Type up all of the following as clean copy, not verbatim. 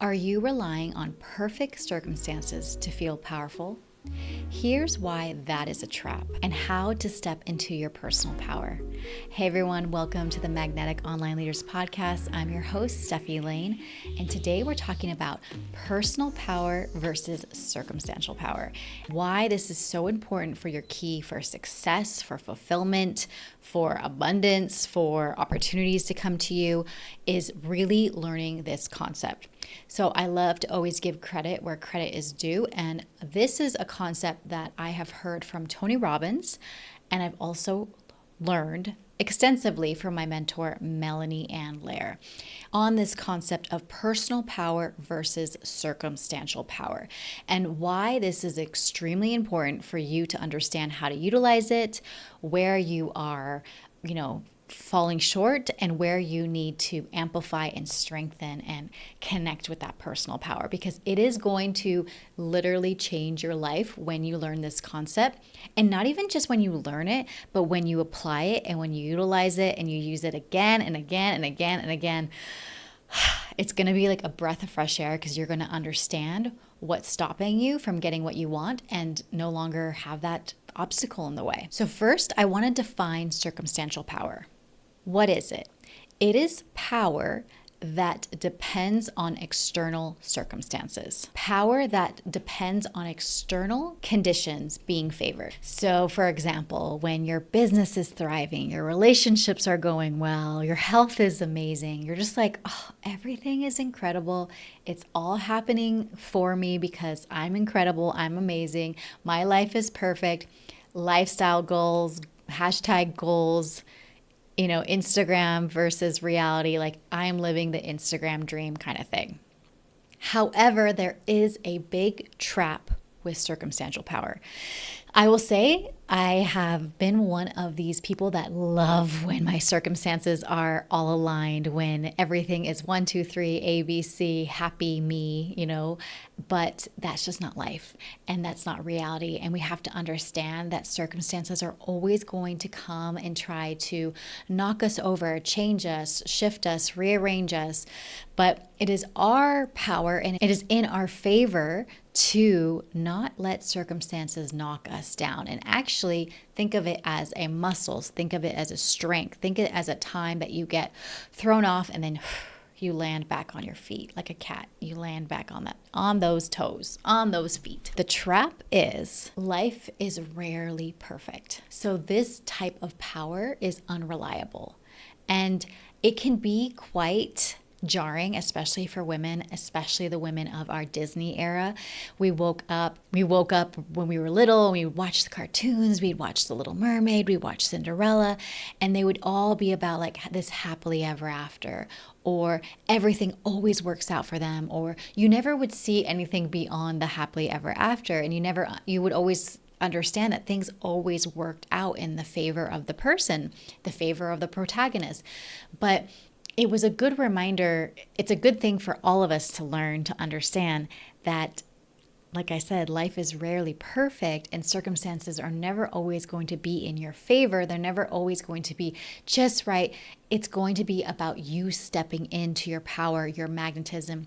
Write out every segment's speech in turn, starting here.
Are you relying on perfect circumstances to feel powerful? Here's why that is a trap and how to step into your personal power. Hey everyone, welcome to the Magnetic Online Leaders Podcast. I'm your host, Stefi Lane, and today we're talking about personal power versus circumstantial power. Why this is so important for your key for success, for fulfillment, for abundance, for opportunities to come to you is really learning this concept. So I love to always give credit where credit is due. And this is a concept that I have heard from Tony Robbins, and I've also learned extensively from my mentor, Melanie Ann Lair, on this concept of personal power versus circumstantial power, and why this is extremely important for you to understand how to utilize it, where you are, falling short, and where you need to amplify and strengthen and connect with that personal power, because it is going to literally change your life when you learn this concept. And not even just when you learn it, but when you apply it and when you utilize it and you use it again and again and again and again. It's going to be like a breath of fresh air, because you're going to understand what's stopping you from getting what you want and no longer have that obstacle in the way. So first, I want to define circumstantial power. What is it? It is power that depends on external circumstances. Power that depends on external conditions being favored. So, for example, when your business is thriving, your relationships are going well, your health is amazing, you're just like, oh, everything is incredible. It's all happening for me because I'm incredible, I'm amazing, my life is perfect. Lifestyle goals, hashtag goals, Instagram versus reality, like I'm living the Instagram dream kind of thing. However, there is a big trap with circumstantial power. I will say I have been one of these people that love when my circumstances are all aligned, when everything is 1, 2, 3, ABC, happy me, but that's just not life, and that's not reality. And we have to understand that circumstances are always going to come and try to knock us over, change us, shift us, rearrange us. But it is our power and it is in our favor to not let circumstances knock us down, and actually think of it as a muscle, think of it as a strength, think of it as a time that you get thrown off and then you land back on your feet like a cat. You land back on those toes, on those feet. The trap is life is rarely perfect. So this type of power is unreliable, and it can be quite jarring, especially for women, especially the women of our Disney era. We woke up when we were little and we would watch the cartoons, we'd watch The Little Mermaid, we'd watch Cinderella, and they would all be about like this happily ever after, or everything always works out for them, or you never would see anything beyond the happily ever after, and you would always understand that things always worked out in the favor of the person, the favor of the protagonist. But it was a good reminder. It's a good thing for all of us to learn, to understand that, like I said, life is rarely perfect and circumstances are never always going to be in your favor. They're never always going to be just right. It's going to be about you stepping into your power, your magnetism,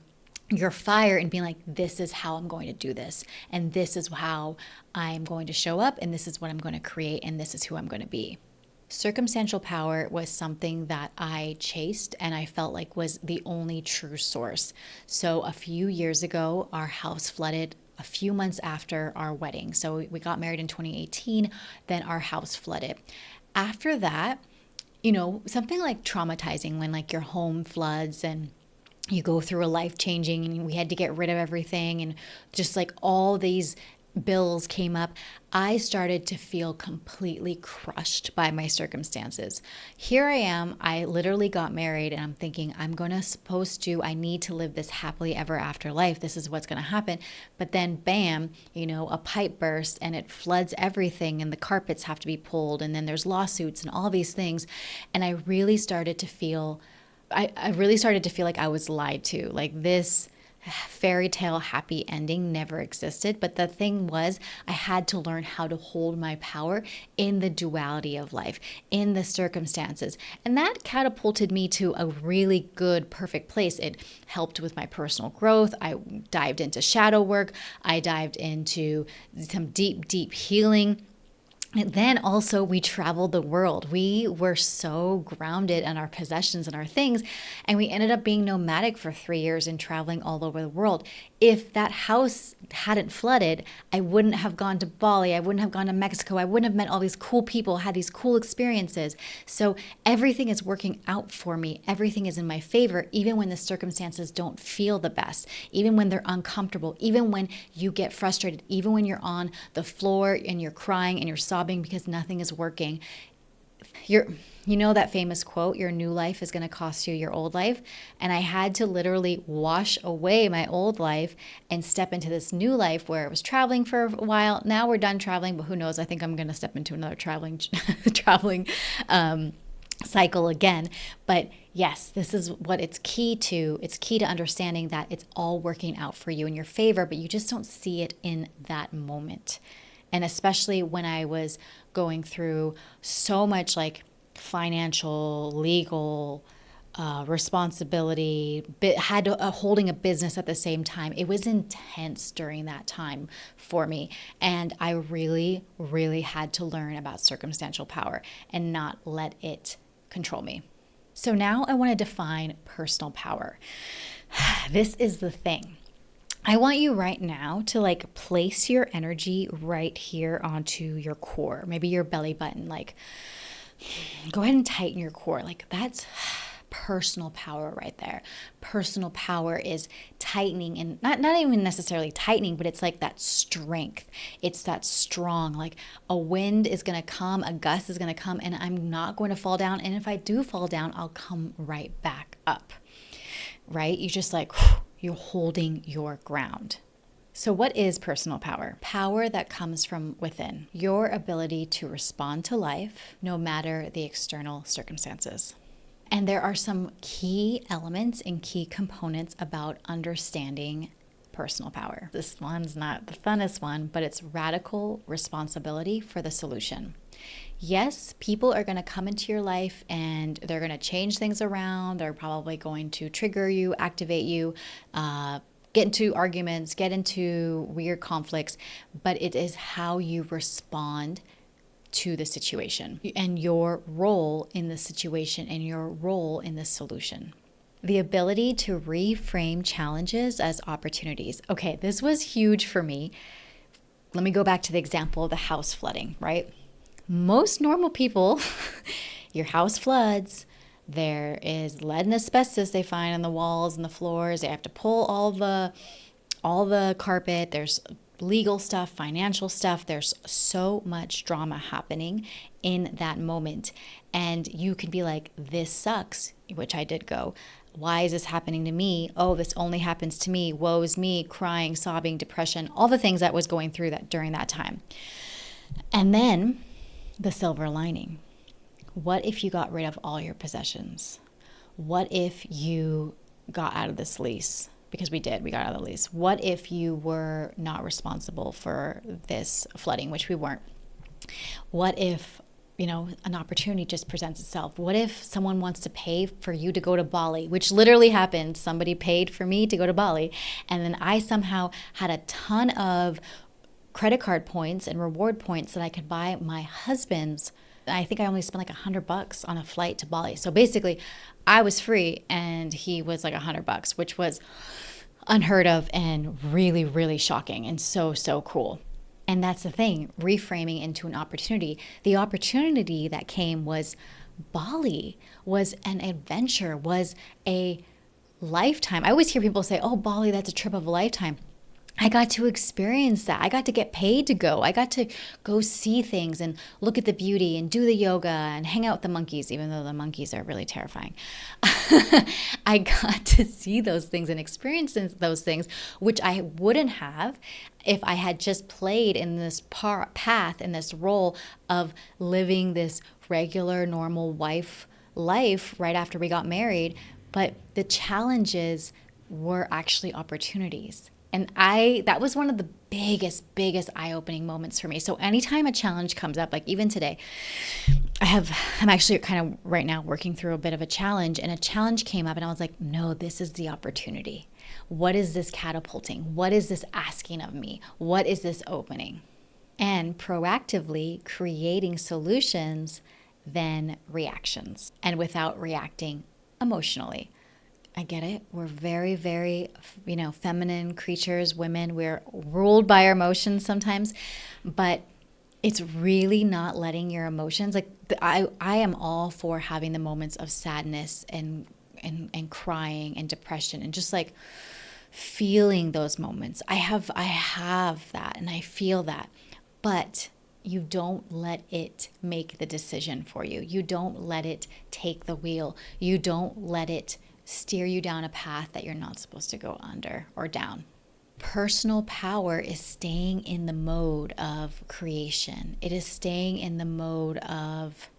your fire, and being like, this is how I'm going to do this. And this is how I'm going to show up. And this is what I'm going to create. And this is who I'm going to be. Circumstantial power was something that I chased and I felt like was the only true source. So a few years ago, our house flooded a few months after our wedding. So we got married in 2018, then our house flooded. After that, something like traumatizing when like your home floods and you go through a life changing, and we had to get rid of everything, and just like all these bills came up, I started to feel completely crushed by my circumstances. Here I am, I literally got married and I'm thinking I need to live this happily ever after life. This is what's going to happen. But then bam, a pipe bursts and it floods everything, and the carpets have to be pulled, and then there's lawsuits and all these things. And I really started to feel like I was lied to. Like this fairy tale happy ending never existed. But the thing was, I had to learn how to hold my power in the duality of life, in the circumstances. And that catapulted me to a really good, perfect place. It helped with my personal growth. I dived into shadow work. I dived into some deep, deep healing. And then also we traveled the world. We were so grounded in our possessions and our things. And we ended up being nomadic for 3 years and traveling all over the world. If that house hadn't flooded, I wouldn't have gone to Bali. I wouldn't have gone to Mexico. I wouldn't have met all these cool people, had these cool experiences. So everything is working out for me. Everything is in my favor, even when the circumstances don't feel the best, even when they're uncomfortable, even when you get frustrated, even when you're on the floor and you're crying and you're sobbing because nothing is working. You know that famous quote, your new life is going to cost you your old life. And I had to literally wash away my old life and step into this new life where I was traveling for a while. Now we're done traveling, but who knows? I think I'm going to step into another traveling cycle again. But yes, this is what it's key to. It's key to understanding that it's all working out for you in your favor, but you just don't see it in that moment. And especially when I was going through so much like financial, legal responsibility, holding a business at the same time. It was intense during that time for me. And I really, really had to learn about circumstantial power and not let it control me. So now I want to define personal power. This is the thing. I want you right now to like place your energy right here onto your core, maybe your belly button. Like, go ahead and tighten your core. Like, that's personal power right there. Personal power is tightening, and not even necessarily tightening, but it's like that strength. It's that strong, like a wind is going to come, a gust is going to come, and I'm not going to fall down. And if I do fall down, I'll come right back up, right? You just like, you're holding your ground. So what is personal power? Power that comes from within. Your ability to respond to life no matter the external circumstances. And there are some key elements and key components about understanding personal power. This one's not the funnest one, but it's radical responsibility for the solution. Yes, people are going to come into your life and they're going to change things around. They're probably going to trigger you, activate you, get into arguments, get into weird conflicts, but it is how you respond to the situation and your role in the situation and your role in the solution. The ability to reframe challenges as opportunities. Okay, this was huge for me. Let me go back to the example of the house flooding, right? Most normal people, your house floods, there is lead and asbestos they find on the walls and the floors. They have to pull all the carpet. There's legal stuff, financial stuff. There's so much drama happening in that moment. And you can be like, this sucks, which I did go, why is this happening to me? Oh, this only happens to me. Woe is me, crying, sobbing, depression, all the things that was going through that during that time. And then the silver lining. What if you got rid of all your possessions? What if you got out of this lease? Because we got out of the lease. What if you were not responsible for this flooding, which we weren't? What if, an opportunity just presents itself? What if someone wants to pay for you to go to Bali, which literally happened? Somebody paid for me to go to Bali. And then I somehow had a ton of credit card points and reward points that I could buy my husband's. I think I only spent like $100 on a flight to Bali. So basically I was free and he was like $100, which was unheard of and really, really shocking and so, so cool. And that's the thing, reframing into an opportunity. The opportunity that came was Bali, was an adventure, was a lifetime. I always hear people say, oh, Bali, that's a trip of a lifetime. I got to experience that. I got to get paid to go. I got to go see things and look at the beauty and do the yoga and hang out with the monkeys, even though the monkeys are really terrifying. I got to see those things and experience those things, which I wouldn't have if I had just played in this path, in this role of living this regular, normal wife life right after we got married. But the challenges were actually opportunities. And that was one of the biggest eye-opening moments for me. So anytime a challenge comes up, like even today, I'm actually kind of right now working through a bit of a challenge, and a challenge came up and I was like, no, this is the opportunity. What is this catapulting? What is this asking of me? What is this opening? And proactively creating solutions than reactions, and without reacting emotionally. I get it. We're very, very, feminine creatures, women. We're ruled by our emotions sometimes, but it's really not letting your emotions, I am all for having the moments of sadness and crying and depression and just like feeling those moments. I have that and I feel that, but you don't let it make the decision for you. You don't let it take the wheel. You don't let it steer you down a path that you're not supposed to go under or down. Personal power is staying in the mode of creation. It is staying in the mode of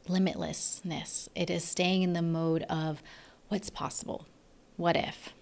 limitlessness. It is staying in the mode of what's possible, what if.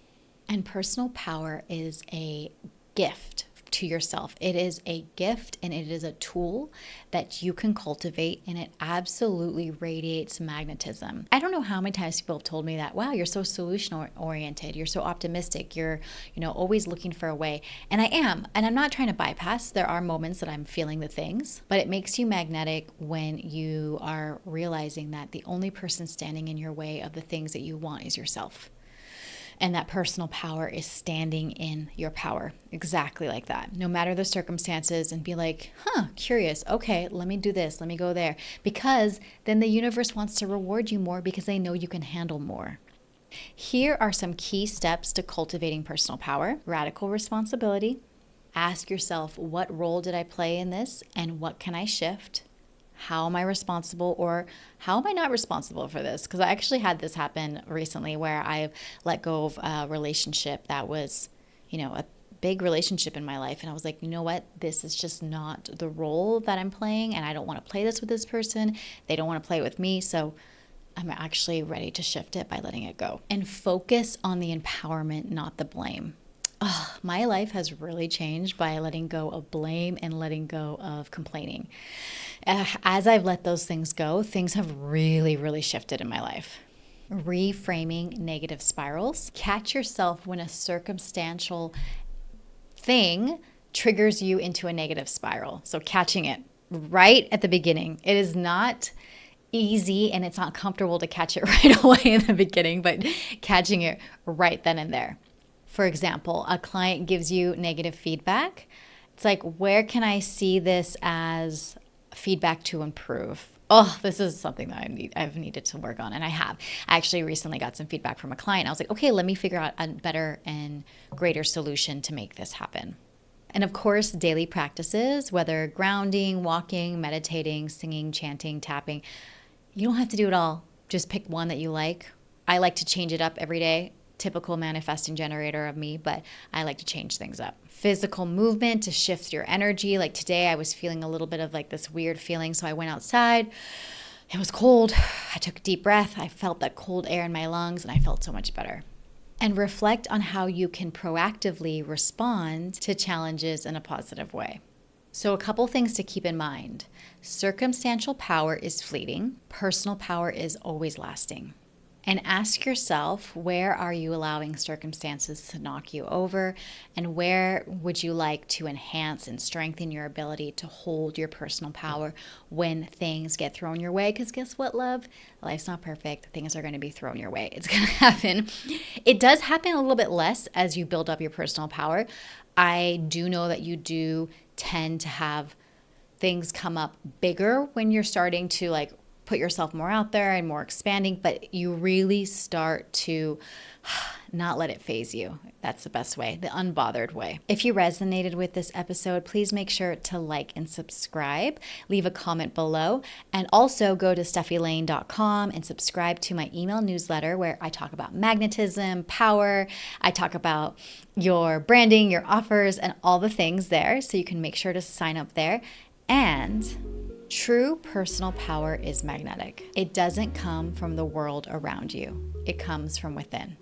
And personal power is a gift to yourself. It is a gift and it is a tool that you can cultivate, and it absolutely radiates magnetism. I don't know how many times people have told me that, wow, you're so solution oriented, you're so optimistic, you're always looking for a way. And I am, and I'm not trying to bypass. There are moments that I'm feeling the things, but it makes you magnetic when you are realizing that the only person standing in your way of the things that you want is yourself. And that personal power is standing in your power, exactly like that, no matter the circumstances, and be like, curious. Okay, let me do this. Let me go there. Because then the universe wants to reward you more because they know you can handle more. Here are some key steps to cultivating personal power. Radical responsibility. Ask yourself, what role did I play in this and what can I shift? How am I responsible, or how am I not responsible for this? Because I actually had this happen recently where I let go of a relationship that was, a big relationship in my life. And I was like, you know what? This is just not the role that I'm playing. And I don't want to play this with this person. They don't want to play with me. So I'm actually ready to shift it by letting it go. And focus on the empowerment, not the blame. My life has really changed by letting go of blame and letting go of complaining. As I've let those things go, things have really, really shifted in my life. Reframing negative spirals. Catch yourself when a circumstantial thing triggers you into a negative spiral. So catching it right at the beginning. It is not easy and it's not comfortable to catch it right away in the beginning, but catching it right then and there. For example, a client gives you negative feedback. It's like, where can I see this as feedback to improve? This is something that I've needed to work on, and I have. I actually recently got some feedback from a client. I was like, okay, let me figure out a better and greater solution to make this happen. And of course, daily practices, whether grounding, walking, meditating, singing, chanting, tapping. You don't have to do it all. Just pick one that you like. I like to change it up every day. Typical manifesting generator of me, but I like to change things up. Physical movement to shift your energy. Like today I was feeling a little bit of like this weird feeling, so I went outside. It was cold. I took a deep breath. I felt that cold air in my lungs and I felt so much better. And reflect on how you can proactively respond to challenges in a positive way. So a couple things to keep in mind. Circumstantial power is fleeting. Personal power is always lasting. And ask yourself, where are you allowing circumstances to knock you over? And where would you like to enhance and strengthen your ability to hold your personal power when things get thrown your way? Because guess what, love? Life's not perfect. Things are going to be thrown your way. It's going to happen. It does happen a little bit less as you build up your personal power. I do know that you do tend to have things come up bigger when you're starting to put yourself more out there and more expanding, but you really start to not let it faze you. That's the best way, the unbothered way. If you resonated with this episode, please make sure to like and subscribe, leave a comment below, and also go to stefilane.com and subscribe to my email newsletter where I talk about magnetism, power. I talk about your branding, your offers, and all the things there. So you can make sure to sign up there. And true personal power is magnetic. It doesn't come from the world around you. It comes from within.